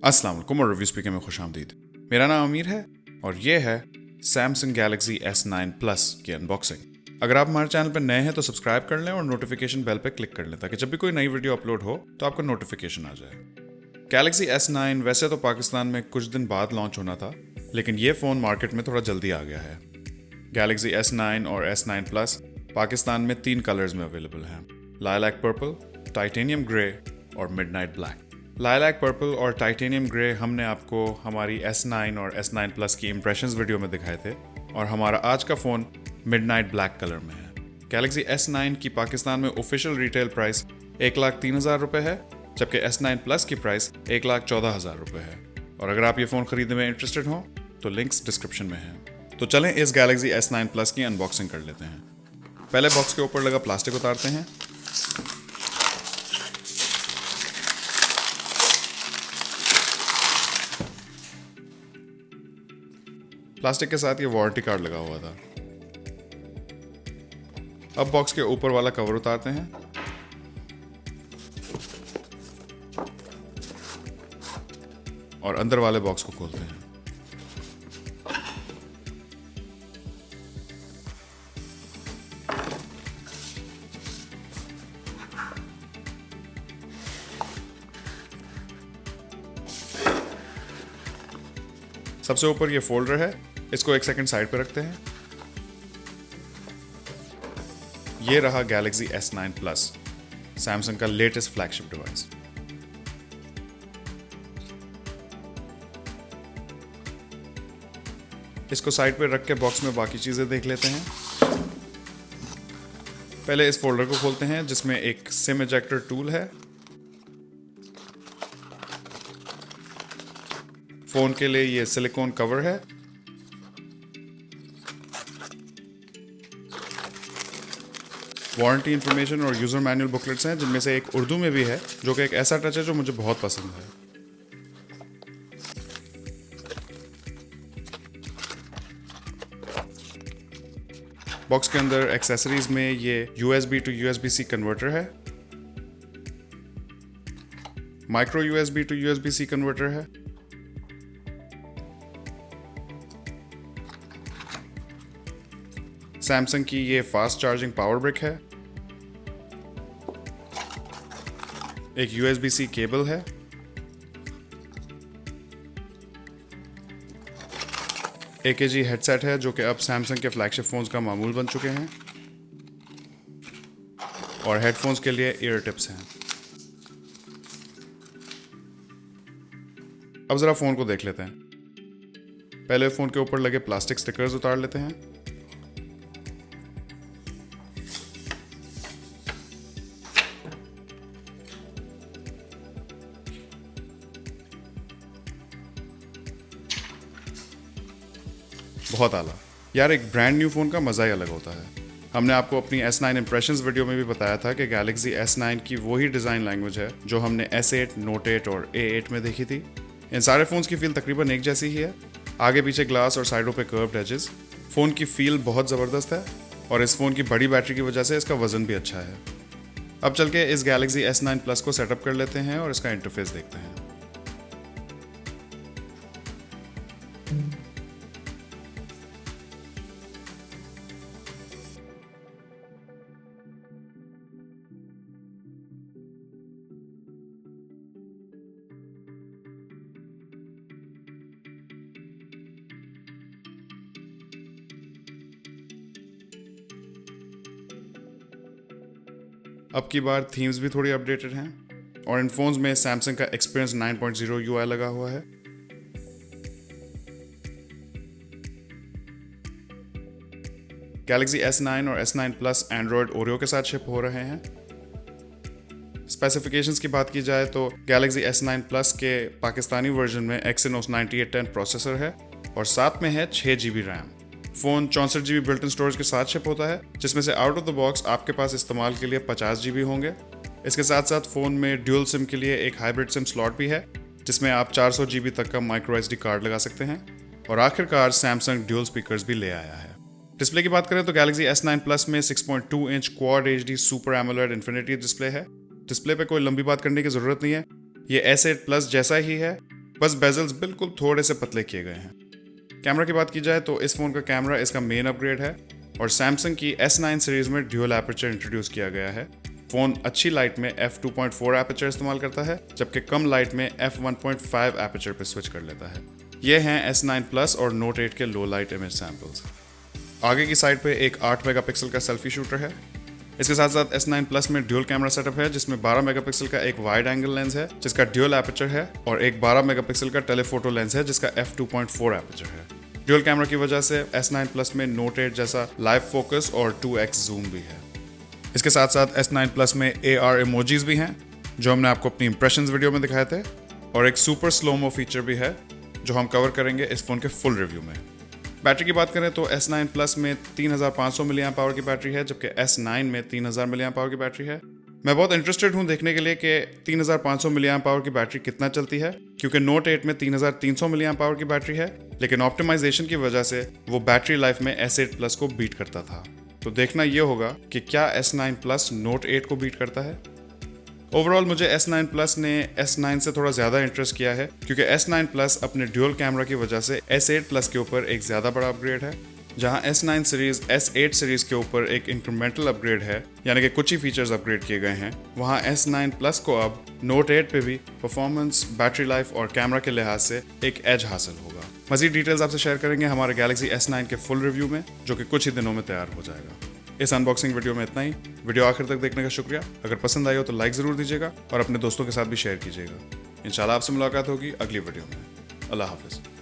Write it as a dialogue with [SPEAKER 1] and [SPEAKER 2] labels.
[SPEAKER 1] अस्सलाम वालेकुम और रिव्यू स्पीकर में खुशामदीद। मेरा नाम अमीर है और ये है सैमसंग गैलेक्सी S9 प्लस की अनबॉक्सिंग। अगर आप हमारे चैनल पर नए हैं तो सब्सक्राइब कर लें और नोटिफिकेशन बेल पर क्लिक कर लें ताकि जब भी कोई नई वीडियो अपलोड हो तो आपको नोटिफिकेशन आ जाए। गैलेक्सी S9 वैसे तो पाकिस्तान में कुछ दिन बाद लॉन्च होना था, लेकिन ये फ़ोन मार्केट में थोड़ा जल्दी आ गया है। गैलेक्सी S9 और S9 प्लस पाकिस्तान में 3 कलर्स में अवेलेबल हैं: लाइलैक पर्पल, टाइटेनियम ग्रे और मिडनाइट ब्लैक। लाइलैक पर्पल और टाइटेनियम ग्रे हमने आपको हमारी S9 और S9 प्लस की इम्प्रेशंस वीडियो में दिखाए थे और हमारा आज का फ़ोन मिडनाइट ब्लैक कलर में है। गैलेक्सी S9 की पाकिस्तान में ऑफिशियल रिटेल प्राइस 1,03,000 रुपये है, जबकि S9 प्लस की प्राइस 1,14,000 रुपये है। और अगर आप ये फ़ोन खरीदने में इंटरेस्टेड हो तो लिंक्स डिस्क्रिप्शन में हैं। तो चलें इस गैलेक्सी S9 प्लस की अनबॉक्सिंग कर लेते हैं। पहले बॉक्स के ऊपर लगा प्लास्टिक उतारते हैं। प्लास्टिक के साथ ये वारंटी कार्ड लगा हुआ था। अब बॉक्स के ऊपर वाला कवर उतारते हैं। और अंदर वाले बॉक्स को खोलते हैं। सबसे ऊपर ये फोल्डर है, इसको एक सेकंड साइड पे रखते हैं। ये रहा गैलेक्सी S9 प्लस, सैमसंग का लेटेस्ट फ्लैगशिप डिवाइस। इसको साइड पे रख के बॉक्स में बाकी चीजें देख लेते हैं। पहले इस फोल्डर को खोलते हैं जिसमें एक सिम इजेक्टर टूल है, फोन के लिए ये सिलिकॉन कवर है, वारंटी इंफॉर्मेशन और यूजर मैनुअल बुकलेट्स हैं, जिनमें से एक उर्दू में भी है जो कि एक ऐसा टच है जो मुझे बहुत पसंद है। बॉक्स के अंदर एक्सेसरीज में ये USB टू USB-C कन्वर्टर है, micro USB to USB-C converter है, सैमसंग की ये फास्ट चार्जिंग पावर ब्रिक है, एक USB-C केबल है, AKG हेडसेट है जो कि अब सैमसंग के फ्लैगशिप फोन्स का मामूल बन चुके हैं, और हेडफोन्स के लिए ईयर टिप्स हैं। अब जरा फोन को देख लेते हैं। पहले फोन के ऊपर लगे प्लास्टिक स्टिकर्स उतार लेते हैं। बहुत आला यार, एक ब्रांड न्यू फ़ोन का मज़ा ही अलग होता है। हमने आपको अपनी S9 इम्प्रेशंस वीडियो में भी बताया था कि गैलेक्सी S9 की वही डिज़ाइन लैंग्वेज है जो हमने S8, Note 8 और A8 में देखी थी। इन सारे फ़ोन्स की फील तकरीबन एक जैसी ही है, आगे पीछे ग्लास और साइडों पे कर्व्ड एजेस। फ़ोन की फील बहुत ज़बरदस्त है और इस फ़ोन की बड़ी बैटरी की वजह से इसका वज़न भी अच्छा है। अब चल के इस गैलेक्सी S9 प्लस को सेटअप कर लेते हैं और इसका इंटरफेस देखते हैं। अब की बार थीम्स भी थोड़ी अपडेटेड हैं और इन फोन्स में सैमसंग का एक्सपीरियंस 9.0 UI लगा हुआ है। गैलेक्सी S9 और S9 प्लस एंड्रॉयड ओरियो के साथ शिप हो रहे हैं। स्पेसिफिकेशंस की बात की जाए तो गैलेक्सी S9 प्लस के पाकिस्तानी वर्जन में Exynos 9810 प्रोसेसर है और साथ में है 6 GB RAM. Phone 64 GB built in storage के साथ शिप होता है, जिसमें से आउट ऑफ द बॉक्स आपके पास इस्तेमाल के लिए 50 GB होंगे। इसके साथ साथ फ़ोन में ड्यूल सिम के लिए एक हाइब्रिड सिम स्लॉट भी है, जिसमें आप 400 GB तक का माइक्रो SD कार्ड लगा सकते हैं। और आखिरकार सैमसंग ड्यूल स्पीकर्स भी ले आया है। डिस्प्ले की बात करें तो गैलेक्सी S9 प्लस में 6.2 inch quad HD super AMOLED infinity display है। डिस्प्ले पे कोई लंबी बात करने की ज़रूरत नहीं है, ये S8 प्लस जैसा ही है, बस बेजल्स बिल्कुल थोड़े से पतले किए गए हैं। कैमरा की बात की जाए तो इस फ़ोन का कैमरा इसका मेन अपग्रेड है और सैमसंग की S9 सीरीज़ में ड्यूअल एपर्चर इंट्रोड्यूस किया गया है। फ़ोन अच्छी लाइट में f2.4 एपर्चर इस्तेमाल करता है, जबकि कम लाइट में f1.5 एपर्चर पे स्विच कर लेता है। ये हैं S9 Plus और Note 8 के लो लाइट इमेज सैम्पल्स। आगे की साइड पे एक 8 मेगापिक्सल का सेल्फी शूटर है। इसके साथ साथ S9 Plus में ड्यूल कैमरा सेटअप है, जिसमें 12 मेगापिक्सल का एक वाइड एंगल लेंस है जिसका ड्यूल एपर्चर है और एक 12 मेगापिक्सल का टेलीफोटो लेंस है जिसका f2.4 एपर्चर है। ड्यूल कैमरा की वजह से S9 Plus में Note 8 जैसा लाइव फोकस और 2x जूम भी है। इसके साथ साथ S9 Plus में AR इमोजीज भी हैं, जो हमने आपको अपनी इंप्रेशंस वीडियो में दिखाए थे, और एक सुपर स्लोमो फीचर भी है जो हम कवर करेंगे इस फ़ोन के फुल रिव्यू में। बैटरी की बात करें तो S9 Plus में 3500 मिली एम्प आवर की बैटरी है, जबकि S9 में 3000 मिली एम्प आवर की बैटरी है। मैं बहुत इंटरेस्टेड हूं देखने के लिए कि 3500 मिली एम्प आवर की बैटरी कितना चलती है, क्योंकि Note 8 में 3300 मिली एम्प आवर की बैटरी है, लेकिन ऑप्टिमाइजेशन की वजह से वो बैटरी लाइफ में S8 Plus को बीट करता था। तो देखना ये होगा कि क्या S9 Plus Note 8 को बीट करता है। ओवरऑल मुझे S9 Plus ने S9 से थोड़ा ज़्यादा इंटरेस्ट किया है, क्योंकि S9 Plus अपने ड्यूअल कैमरा की वजह से S8 Plus के ऊपर एक ज़्यादा बड़ा अपग्रेड है, जहां S9 सीरीज़ S8 सीरीज़ के ऊपर एक इंक्रीमेंटल अपग्रेड है, यानी कि कुछ ही फीचर्स अपग्रेड किए गए हैं। वहां S9 Plus को अब Note 8 पे भी परफॉर्मेंस, बैटरी लाइफ और कैमरा के लिहाज से एक एज हासिल होगा। मज़ीद डिटेल्स आपसे शेयर करेंगे हमारे गैलेक्सी S9 के फुल रिव्यू में, जो कि कुछ ही दिनों में तैयार हो जाएगा। इस अनबॉक्सिंग वीडियो में इतना ही। वीडियो आखिर तक देखने का शुक्रिया। अगर पसंद आई हो तो लाइक ज़रूर दीजिएगा और अपने दोस्तों के साथ भी शेयर कीजिएगा। इंशाल्लाह आपसे मुलाकात होगी अगली वीडियो में। अल्लाह हाफिज़।